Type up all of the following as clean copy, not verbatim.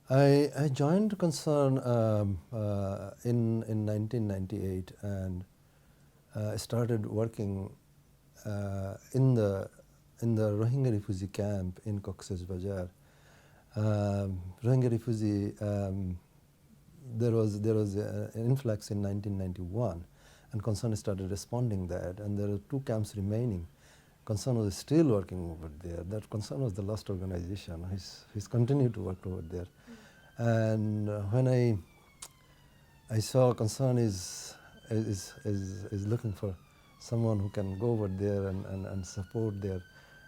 I joined Concern in 1998 and started working in the Rohingya refugee camp in Cox's Bazar. Rohingya refugee, there was an influx in 1991, and Concern started responding that, and there are 2 camps remaining. Concern was still working over there. That Concern was the last organization. He's continued to work over there. And when I saw Concern is looking for someone who can go over there and support their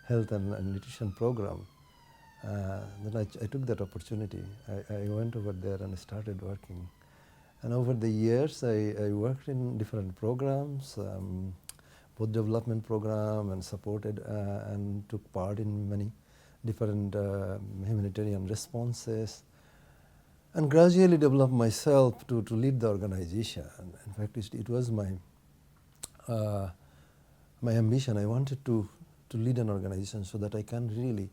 health and nutrition program, then I took that opportunity. I went over there and started working. And over the years, I worked in different programs, both development program and supported and took part in many different humanitarian responses, and gradually developed myself to lead the organization. In fact, it was my my ambition. I wanted to lead an organization so that I can really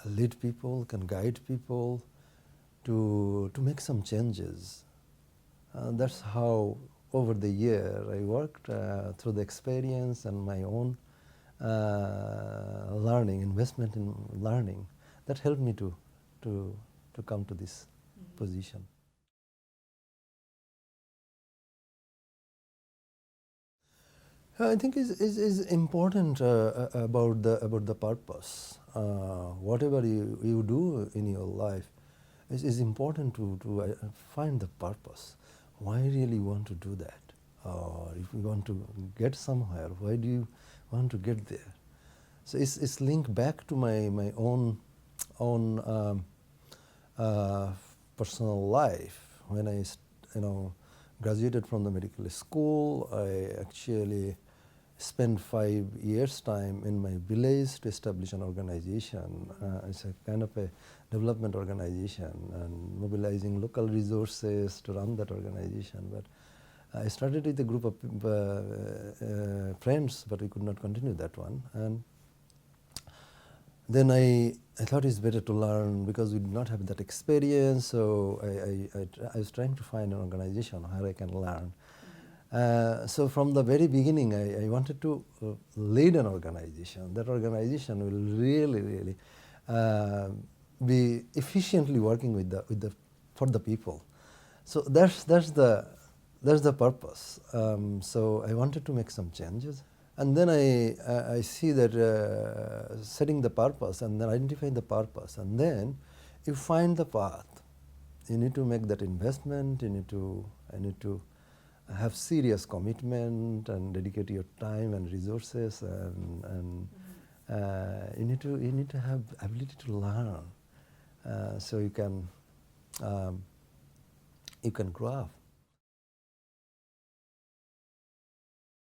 lead people, can guide people to make some changes. That's how over the year I worked through the experience and my own learning, investment in learning, that helped me to come to this position. I think is important about the purpose. Whatever you do in your life is important to find the purpose. Why really want to do that? Or if you want to get somewhere, why do you want to get there? So it's linked back to my own personal life. When I graduated from the medical school, I actually spent 5 years time in my village to establish an organization. It's a kind of a development organization and mobilizing local resources to run that organization. But I started with a group of friends, but we could not continue that one. And then I thought it's better to learn because we did not have that experience. So I was trying to find an organization where I can learn. So from the very beginning, I wanted to lead an organization. That organization will really be efficiently working for the people. So that's the purpose. So I wanted to make some changes. And then I see that setting the purpose and then identifying the purpose, and then you find the path. You need to make that investment. I need to have serious commitment and dedicate your time and resources, and you need to have ability to learn, so you can grow up.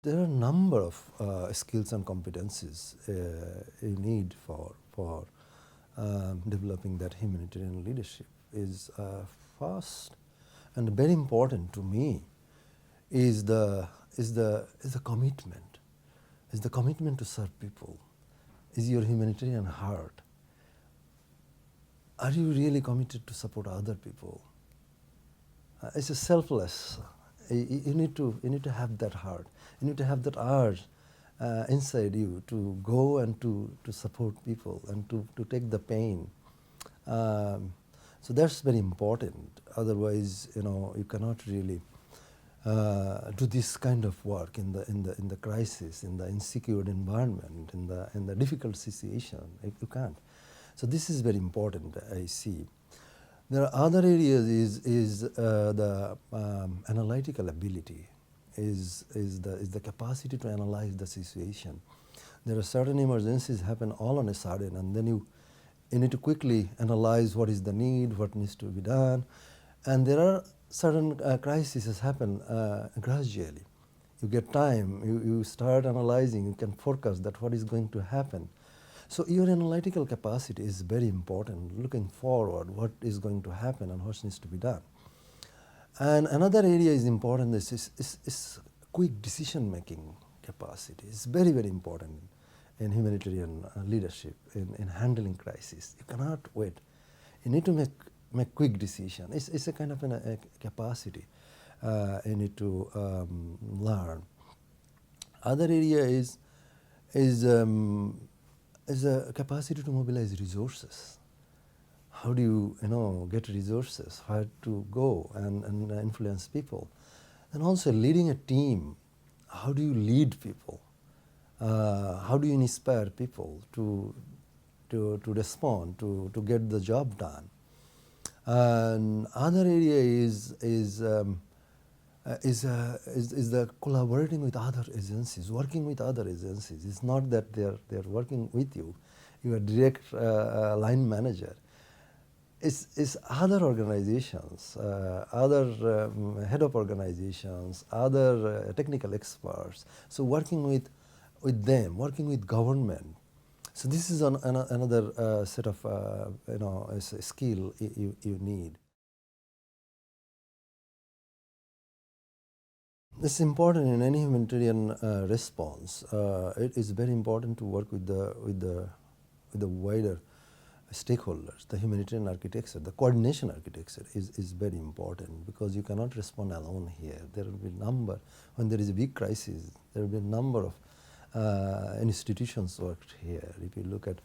There are a number of skills and competencies you need for developing that humanitarian leadership. Is first and very important to me is the commitment. Is the commitment to serve people. Is your humanitarian heart. Are you really committed to support other people? It's a selfless. You need to have that heart. You need to have that urge inside you to go and to support people and to take the pain. So that's very important. Otherwise, you cannot really do this kind of work in the crisis, in the insecure environment, in the difficult situation. You can't. So this is very important, I see. There are other areas is the analytical ability, is the capacity to analyze the situation. There are certain emergencies happen all on a sudden, and then you need to quickly analyze what is the need, what needs to be done, and there are certain crises happen gradually. You get time, you start analyzing, you can forecast that what is going to happen. So your analytical capacity is very important, looking forward, what is going to happen and what needs to be done. And another area is important, is quick decision-making capacity. It's very, very important in humanitarian leadership, in handling crisis. You cannot wait. You need to make quick decision. It's a kind of a capacity you need to learn. Other area is a capacity to mobilize resources. How do you get resources? Where to go and influence people? And also leading a team. How do you lead people? How do you inspire people to respond, to get the job done? And other area is the collaborating with other agencies, working with other agencies. It's not that they're working with you. You are direct line manager. It's other organizations, other head of organizations, other technical experts. So working with them, working with government. So this is another set of a skill you need. It's important in any humanitarian response. It is very important to work with the wider stakeholders. The humanitarian architecture, the coordination architecture is very important, because you cannot respond alone here. There will be when there is a big crisis, there will be a number of institutions worked here. If you look at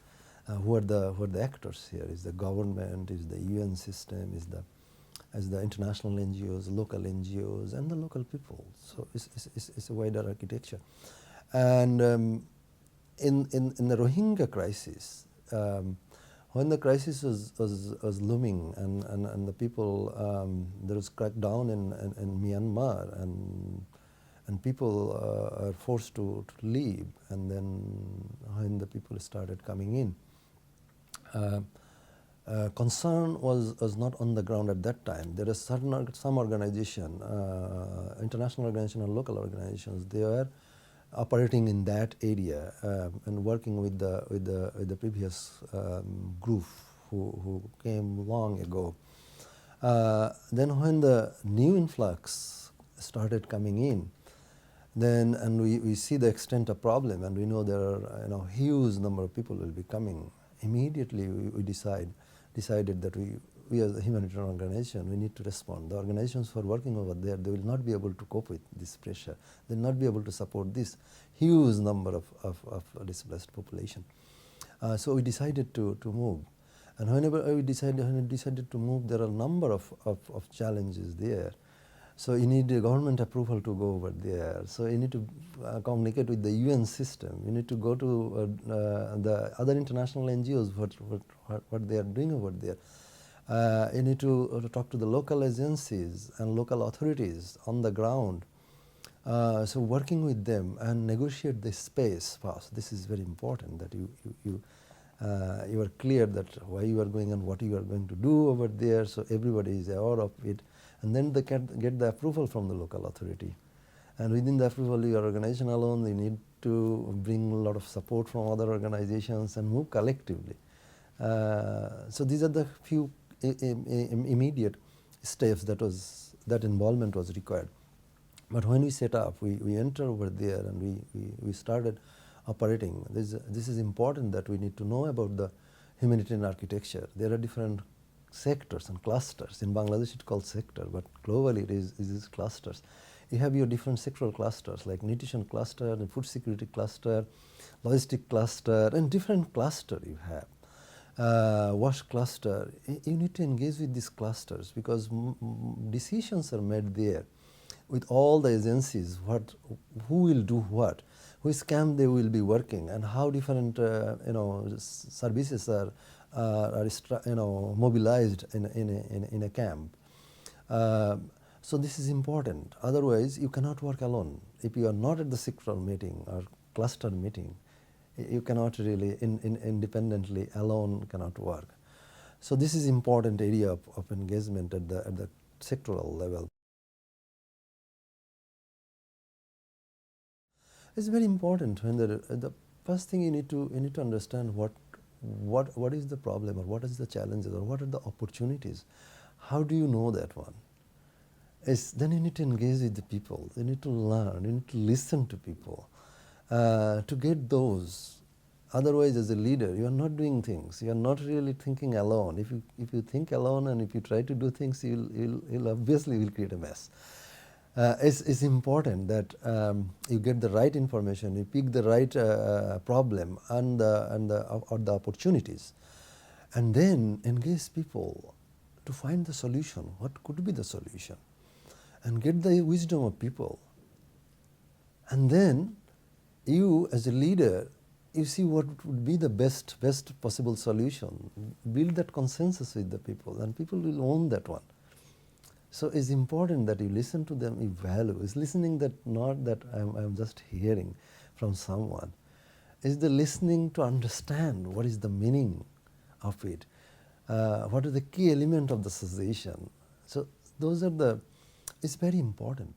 who are the actors here, is the government, is the UN system, is the international NGOs, local NGOs, and the local people. So it's a wider architecture. And in the Rohingya crisis, when the crisis was looming and the people, there was crackdown in Myanmar, and people are forced to leave, and then when the people started coming in, concern was not on the ground at that time. There is some organization, international organization and local organizations, they were operating in that area and working with the previous group who came long ago. Then when the new influx started coming in, and we see the extent of problem, and we know there are huge number of people will be coming. Immediately we decided that we as a humanitarian organization, we need to respond. The organizations who are working over there, they will not be able to cope with this pressure. They will not be able to support this huge number of displaced population. So we decided to move. And when we decided to move, there are a number of challenges there. So you need a government approval to go over there. So you need to communicate with the UN system. You need to go to the other international NGOs, what they are doing over there. You need to talk to the local agencies and local authorities on the ground. So working with them and negotiate the space first. This is very important, that you are clear that why you are going and what you are going to do over there, so everybody is aware of it. And then they can get the approval from the local authority. And within the approval, your organization alone, you need to bring a lot of support from other organizations and move collectively. So these are the few immediate steps that involvement was required. But when we set up, we enter over there and we started operating. This is important, that we need to know about the humanitarian architecture. There are different sectors and clusters. In Bangladesh it's called sector, but globally it is clusters. You have your different sectoral clusters, like nutrition cluster, and food security cluster, logistic cluster, and different cluster you have. Wash cluster. You need to engage with these clusters, because decisions are made there with all the agencies, who will do what, which camp they will be working, and how different services are mobilized in a camp. So this is important. Otherwise, you cannot work alone. If you are not at the sectoral meeting or cluster meeting, you cannot really independently alone cannot work. So this is important area of engagement at the sectoral level. It's very important when the first thing you need to understand what is the problem, or what is the challenges, or what are the opportunities. How do you know that one? Then you need to engage with the people. You need to learn. You need to listen to people to get those Otherwise, as a leader, you are not doing things. You are not really thinking alone. If you think alone and if you try to do things, you'll obviously will create a mess. It's important that you get the right information, you pick the right problem and the opportunities, and then engage people to find the solution. What could be the solution? And get the wisdom of people. And then you, as a leader, you see what would be the best possible solution. Build that consensus with the people, and people will own that one. So it's important that you listen to them, you value. It's listening that not that I'm just hearing from someone. It's the listening to understand what is the meaning of it. What is the key element of the suggestion. So those are the, it's very important.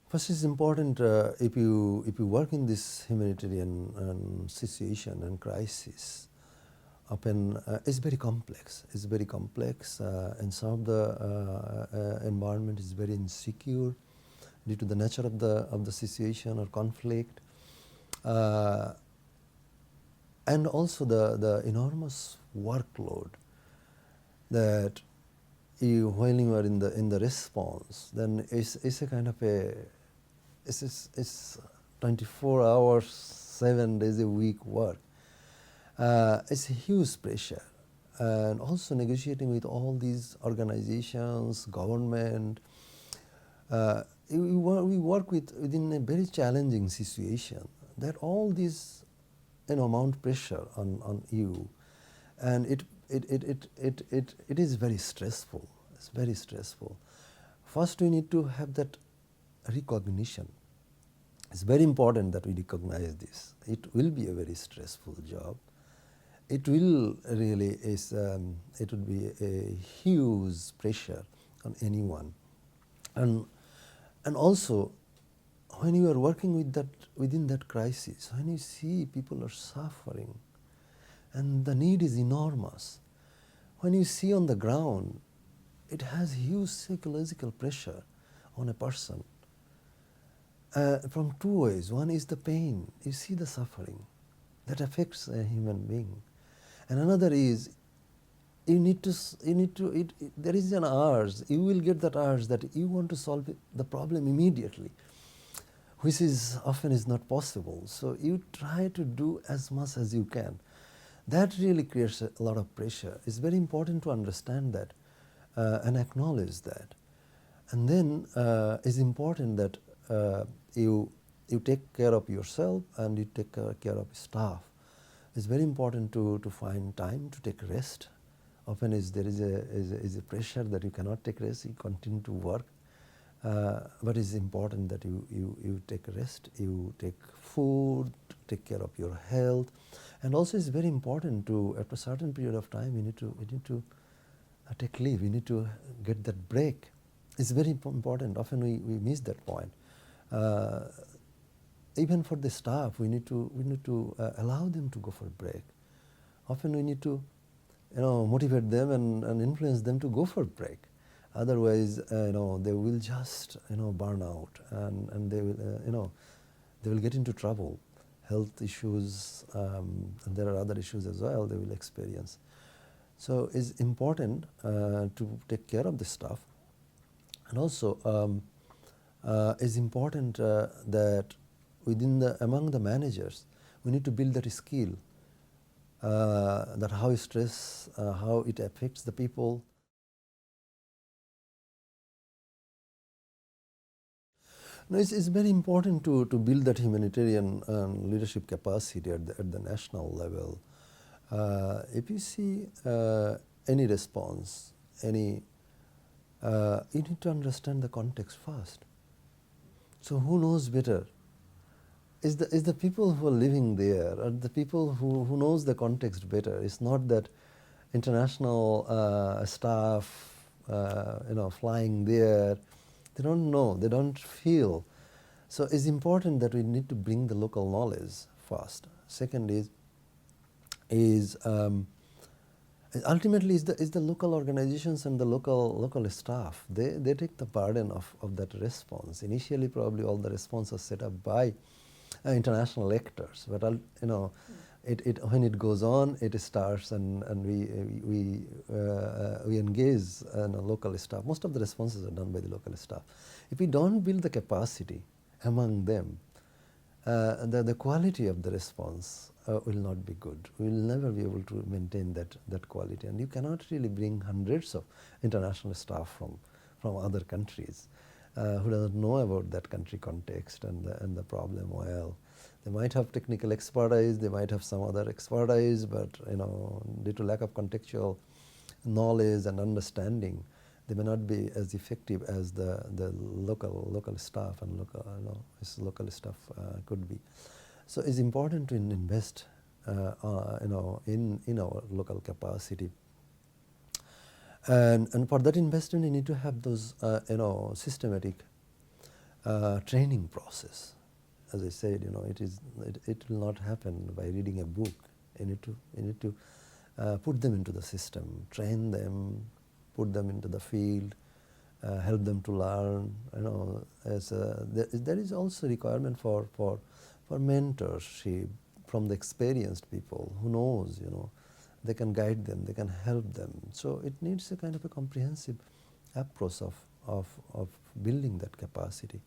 First, it's important if you work in this humanitarian situation and crisis. Often it's very complex. It's very complex, and some of the environment is very insecure due to the nature of the situation or conflict, and also the enormous workload that you, when you are in the response, then it's a kind of a it's 24 hours, 7 days a week work. It's a huge pressure, and also negotiating with all these organizations, government. We work within a very challenging situation. That all these, mount pressure on you, and it is very stressful. It's very stressful. First, we need to have that recognition. It's very important that we recognize this. It will be a very stressful job. It will really it would be a huge pressure on anyone, and also when you are working with that within that crisis, when you see people are suffering, and the need is enormous, when you see on the ground, it has huge psychological pressure on a person. From two ways. One is the pain. You see the suffering that affects a human being, and another is there is an urge. You will get that urge that you want to solve the problem immediately, which is often is not possible. So you try to do as much as you can. That really creates a lot of pressure. It's very important to understand that and acknowledge that. And then it's important that you take care of yourself and you take care of staff. It's very important to find time to take rest. Often there is a pressure that you cannot take rest, you continue to work. But it's important that you take rest, you take food, take care of your health. And also it's very important to, after a certain period of time, you need to take leave, you need to get that break. It's very important. Often we miss that point. Even for the staff, we need to allow them to go for a break. Often we need to motivate them and influence them to go for a break. Otherwise, they will just burn out, and they will get into trouble, health issues, and there are other issues as well they will experience. So it's important to take care of this stuff, and also it's important that among the managers, we need to build that skill, that how stress, how it affects the people. No, it's very important to build that humanitarian leadership capacity at the national level. If you see any response, you need to understand the context first. So who knows better? Is the people who are living there, or the people who knows the context better. It's not that international staff, flying there. They don't know, they don't feel. So it's important that we need to bring the local knowledge first. Second is Ultimately, is the local organizations and the local staff. They take the burden of that response. Initially, probably all the response was set up by international actors, but when it goes on, it starts, and we engage local staff. Most of the responses are done by the local staff. If we don't build the capacity among them, the quality of the response will not be good. We will never be able to maintain that quality, and you cannot really bring hundreds of international staff from other countries who do not know about that country context and the problem well. They might have technical expertise, they might have some other expertise, but due to lack of contextual knowledge and understanding, they may not be as effective as the local staff and local staff could be. So it's important to invest in our local capacity. And for that investment, you need to have those systematic training process. As I said, it will not happen by reading a book. You need to put them into the system, train them, put them into the field, help them to learn. There is also requirement for mentorship from the experienced people who knows. They can guide them, they can help them. So it needs a kind of a comprehensive approach of building that capacity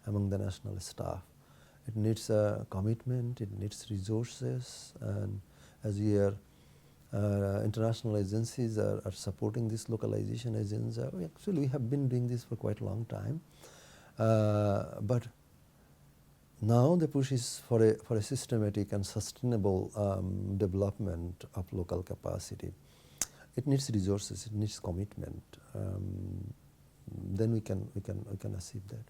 among the national staff. It needs a commitment, it needs resources, and as we are international agencies are supporting this localization agency. Actually, we have been doing this for quite a long time, but now the push is for a systematic and sustainable development of local capacity. It needs resources, it needs commitment. Then we can achieve that.